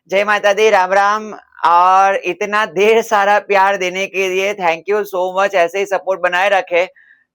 जय माता दी, राम राम। और इतना ढेर सारा प्यार देने के लिए थैंक यू सो मच। ऐसे ही सपोर्ट बनाए रखे।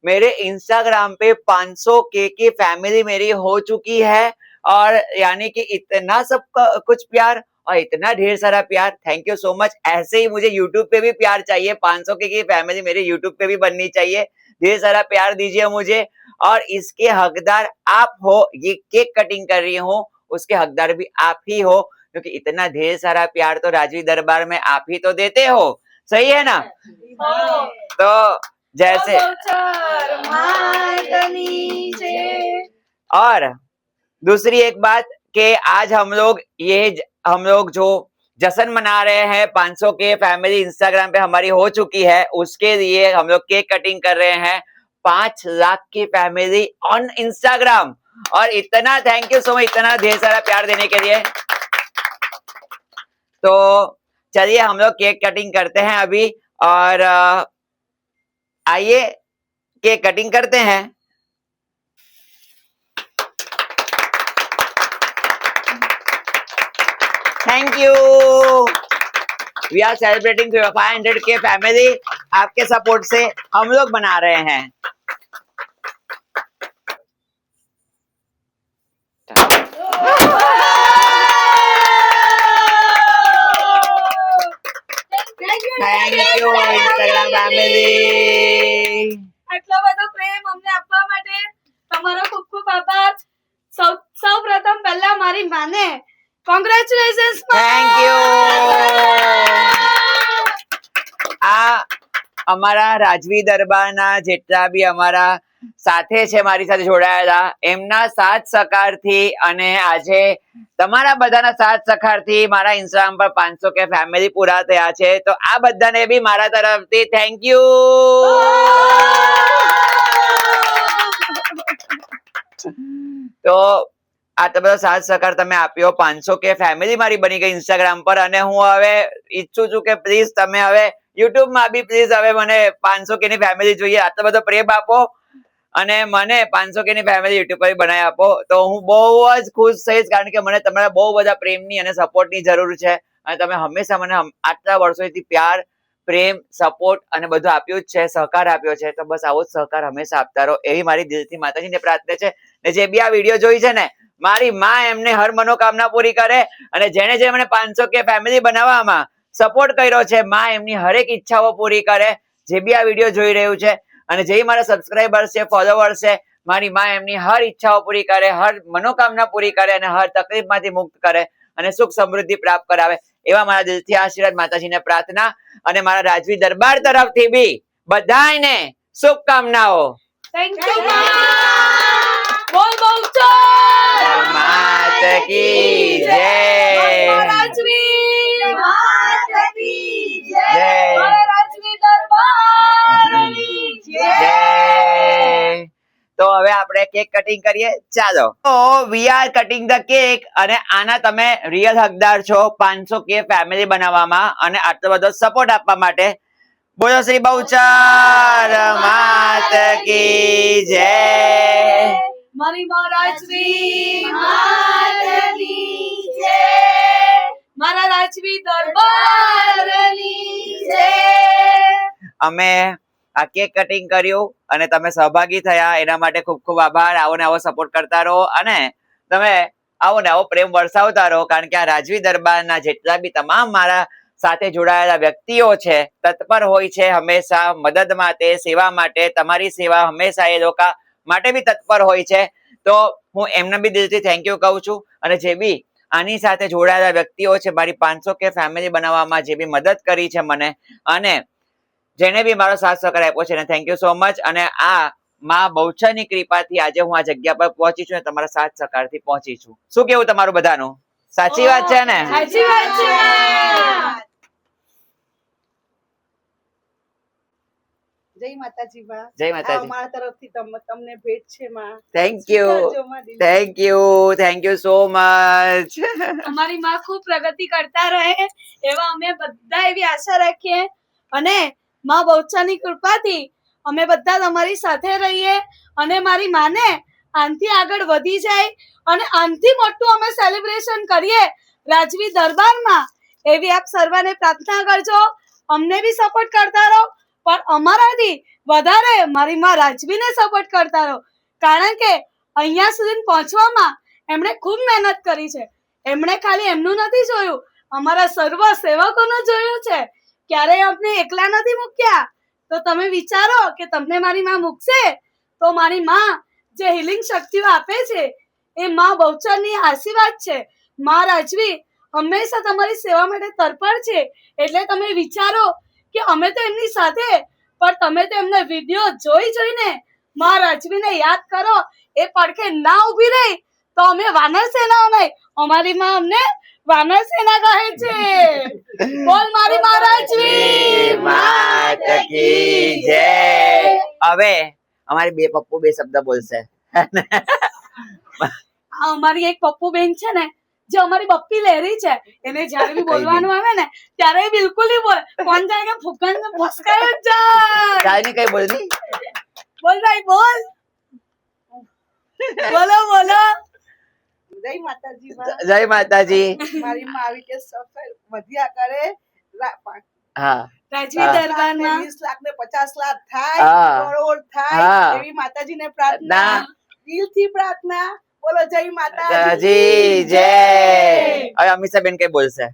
मेरे इंस्टाग्राम पे 500 के की फैमिली मेरी हो चुकी है, और यानी कि इतना सब कुछ प्यार और इतना ढेर सारा प्यार, थैंक यू सो मच। ऐसे ही मुझे यूट्यूब पे भी प्यार चाहिए, 500 के की फैमिली मेरे यूट्यूब पे भी बननी चाहिए। ढेर सारा प्यार दीजिए मुझे, और इसके हकदार आप हो। ये केक कटिंग कर रही हूँ, उसके हकदार भी आप ही हो, क्योंकि इतना ढेर सारा प्यार तो राजवी दरबार में आप ही तो देते हो। सही है ना? तो जैसे और दूसरी एक बात कि आज हम लोग जो जश्न मना रहे हैं, 500 के फैमिली इंस्टाग्राम पे हमारी हो चुकी है, उसके लिए हम लोग केक कटिंग कर रहे हैं 5 लाख की फैमिली ऑन इंस्टाग्राम। और इतना थैंक यू सो मच, इतना ढेर सारा प्यार देने के लिए। तो चलिए हम लोग केक कटिंग करते हैं अभी, और आइए केक कटिंग करते हैं। Thank you. We are celebrating 500K family. आपके सपोर्ट से हम लोग बना रहे हैं। Thank you Instagram family. આટલો બધો પ્રેમ અમને આપવા માટે તમારો ખૂબ ખૂબ આભાર। સૌ પ્રથમ પહેલા મારી માને કોંગ્રેચ્યુલેશન્સ। Thank you. આ અમારા રાજવી દરબારના જેટલા બી અમારા સાથે છે, મારી સાથે જોડાયેલા, એમના સાથ સહકારથી અને આજે તમારા બધાના સાથ સહકારથી મારા ઇન્સ્ટાગ્રામ પર 500K ફેમિલી પૂરા થયા છે। તો આ બધાને બી મારા તરફથી થેન્ક યુ। તો આ તો બધો સાથ સહકાર તમે આપ્યો, 500K ફેમિલી મારી બની ગઈ ઇન્સ્ટાગ્રામ પર। અને હું હવે ઈચ્છું છું કે પ્લીઝ તમે હવે યુટ્યુબ માં બી પ્લીઝ હવે મને 500K ની ફેમિલી જોઈએ। આટલો બધો પ્રેમ આપો અને મને 500K ની ફેમિલી યુટ્યુબ પર બનાવી આપો તો હું બહુ જ ખુશ થઈશ, કારણ કે મને તમારા બહુ બધા પ્રેમની અને સપોર્ટની જરૂર છે। અને તમે હંમેશા મને આટલા વર્ષોથી પ્યાર, પ્રેમ, સપોર્ટ અને બધું આપ્યું જ છે, સહકાર આપ્યો છે। તો બસ આવો જ સહકાર હંમેશા આપતા રહો, એવી મારી દિલથી માતાજીને પ્રાર્થના છે। ને જે બી આ વિડીયો જોઈ છે ને, મારી માં એમને હર મનોકામના પૂરી કરે, અને જેને જે મને 500K ફેમિલી બનાવવામાં સપોર્ટ કર્યો છે, માં એમની હરેક ઈચ્છાઓ પૂરી કરે। જે બી આ વિડીયો જોઈ રહ્યું છે અને જે મારા સબસ્ક્રાઇબર્સ છે, ફોલોવર્સ છે, મારી માં એમની હર ઈચ્છાઓ પૂરી કરે, હર મનોકામના પૂરી કરે અને હર તકલીફમાંથી મુક્ત કરે અને સુખ સમૃદ્ધિ પ્રાપ્ત કરાવે, એવા મારા દિલથી આશીર્વાદ, માતાજીને પ્રાર્થના અને મારા રાજવી દરબાર તરફથી બી બધાને શુભકામનાઓ। થેન્ક યુ બોલ બહુચર માત કી જય। રાજવી માત કી જય। જય। રાજવી દરબારની જય। જય। તો હવે આપણે કેક કટિંગ કરીએ, ચાલો। તો we are cutting the cake, અને આના તમે રિયલ હકદાર છો 500K ફેમિલી બનાવવામાં અને આટલો બધો સપોર્ટ આપવા માટે। બોલો શ્રી બહુચર માત કી જય। મારી મહારાજવી માતની જય। મારા રાજવી દરબારની જય। અમે આ કેક કટિંગ કર્યું અને તમે સહભાગી થયા, એના માટે ખૂબ ખૂબ આભાર। આવો ને આવો સપોર્ટ કરતા રહો અને તમે આવો ને આવો પ્રેમ વરસાવતા રહો, કારણ કે આ રાજવી દરબારના જેટલા બી તમામ મારા સાથે જોડાયેલા વ્યક્તિઓ છે, તત્પર હોય છે હંમેશા મદદ માટે, સેવા માટે। તમારી સેવા હંમેશા એ લોકો માટે બી તત્પર હોય છે। તો હું એમને બી દિલથી થેન્ક યુ કહું છું। અને જે બી આની સાથે જોડાયેલા વ્યક્તિઓ છે, મારી 500K ફેમિલી બનાવવામાં જે બી મદદ કરી છે મને, અને જેને બી મારો સાથ સહકાર આપ્યો છે, થેન્ક યુ સો મચ। અને આ માં બહુચરની કૃપાથી આજે હું આ જગ્યા પર પહોંચી છું, તમારા સાથ સહકારથી પહોંચી છું। શું કેવું તમારું બધાનું? સાચી વાત છે ને? સાચી વાત છે। જય માતાજી માં। જય માતાજી। મારા તરફથી તમને ભેટ છે માં। થેન્ક યુ, સ્વીકારજો માં દિલથી। Thank you so much. અમારી માં ખૂબ પ્રગતિ કરતા રહે એવા અમે બધા એવી આશા રાખીએ, અને માં બહુચરની કૃપાથી અમે બધા તમારી સાથે રહીએ અને મારી માને આનથી આગળ વધી જાય અને આનથી મોટું અમે સેલિબ્રેશન કરીએ રાજવી દરબારમાં, એવી આપ સર્વને પ્રાર્થના કરજો. અમને બી સપોર્ટ કરતા રહો, પણ અમારાથી વધારે મારી માં રાજવીને સપોર્ટ કરતા રહો, કારણ કે અહીંયા સુધી પહોંચવામાં એમણે ખૂબ મહેનત કરી છે. એમણે ખાલી એમનું નથી જોયું, અમારા સર્વ સેવકોનું જોયું છે. ક્યારેય અમને એકલા નથી મૂક્યા. તો તમે વિચારો કે તમને મારી માં મૂકશે તો મારી માં જે હિલિંગ શક્તિઓ આપે છે એ માં બહુચરની આશીર્વાદ છે. માં રાજવી હંમેશા તમારી સેવા માટે તત્પર છે. એટલે તમે વિચારો કે અમે તો એમની સાથે, પણ તમે તો એમના વિડીયો જોઈને માં રાજવીને યાદ કરો. એ પડખે ના ઊભી રહી તો અમે વાનર સેના નહીં, અમારી માં અમને વાનર સેના કહે છે. બોલ મારી માં રાજવી માત કી જય. હવે અમારી બે પપ્પુ બે શબ્દ બોલશે. અમારી એક પપ્પુ બેન છે ને, જે અમારી બપ્પી લહેરી છે, એને જયારે બી બોલવાનું આવે ને ત્યારે બિલકુલ નહીં બોલે. કોણ જાય કે ફૂકન ફસકાય જ જાય. કાઈ ને કઈ બોલની. બોલ ભાઈ બોલ. બોલો બોલો. જય માતાજી માં. જય માતાજી. મારી માં આવી કે સફળ વધ્યા કરે. હા રાજવી દરબારમાં 20 લાખ ને 50 લાખ થાય, હા. કરોડ થાય, હા. એવી માતાજીને પ્રાર્થના, દિલથી પ્રાર્થના. બોલો જય માતાજી. માતાજી જય. હવે અમીષા બેન કઈ બોલશે.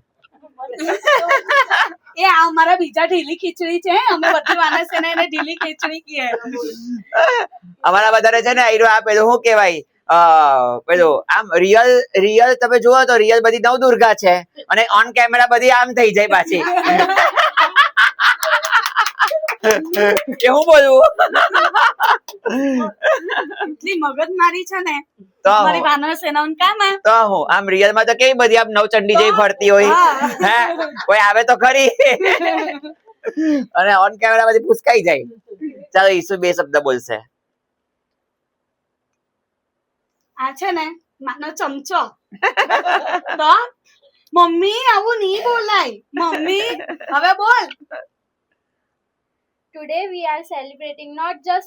એ આ અમારા બીજા ઢીલી ખીચડી છે. અમે બધી વાનર સેના એને ઢીલી ખીચડી કહીએ. અમારા બધાને છે ને આયરો આ પેલું શું કહેવાય, પેલું આમ રિયલ તમે જુઓ તો રિયલ બધી નવદુર્ગા છે, અને ઓન કેમેરા બધી આમ થઈ જાય પાછી. કેવું બોલવું. એટલી મગજ મારી છે ને તો અમારી વાનર સેનાનું કામ હે. તો હું આમ રિયલ માં તો કેવી બધી આમ નવચંડી જેવી ફરતી હોય. હે કોઈ આવે તો ખરી. અને ઓન કેમેરા બધી ફૂસકાઈ જાય. ચાલો ઈસુ બે શબ્દ બોલશે. આ છે ને માનો ચમચો. તો મમ્મી આવું નહીં બોલાય. મમ્મી હવે બોલ. Today we are celebrating not just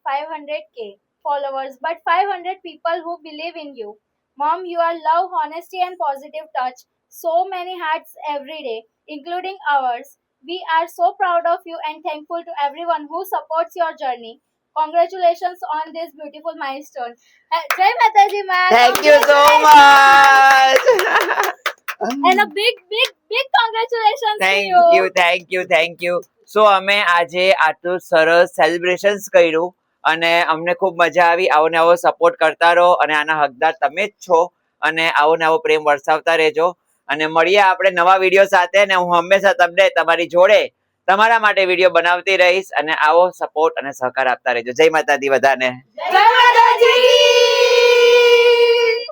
500k followers but 500 people who believe in you. Mom, you are love, honesty and positive touch so many hearts every day, including ours. We are so proud of you and thankful to everyone who supports your journey. Congratulations on this beautiful milestone. Jai Mataji Ma. Thank you so much. And a big congratulations to you. Thank you. So અમે આજે આટલું સરસ celebrations કર્યું અને અમને ખૂબ મજા આવી. આવો ને આવો સપોર્ટ કરતા રહો, અને આના હકદાર તમે જ છો, અને આવો ને આવો પ્રેમ વરસાવતા રહેજો. અને મળીએ આપણે નવા વિડીયો સાથે, ને હું હંમેશા તમને તમારી જોડે તમારા માટે વિડીયો બનાવતી રહીશ. અને આવો સપોર્ટ અને સહકાર આપતા રહેજો. જય માતાજી બધાને. જય માતાજી.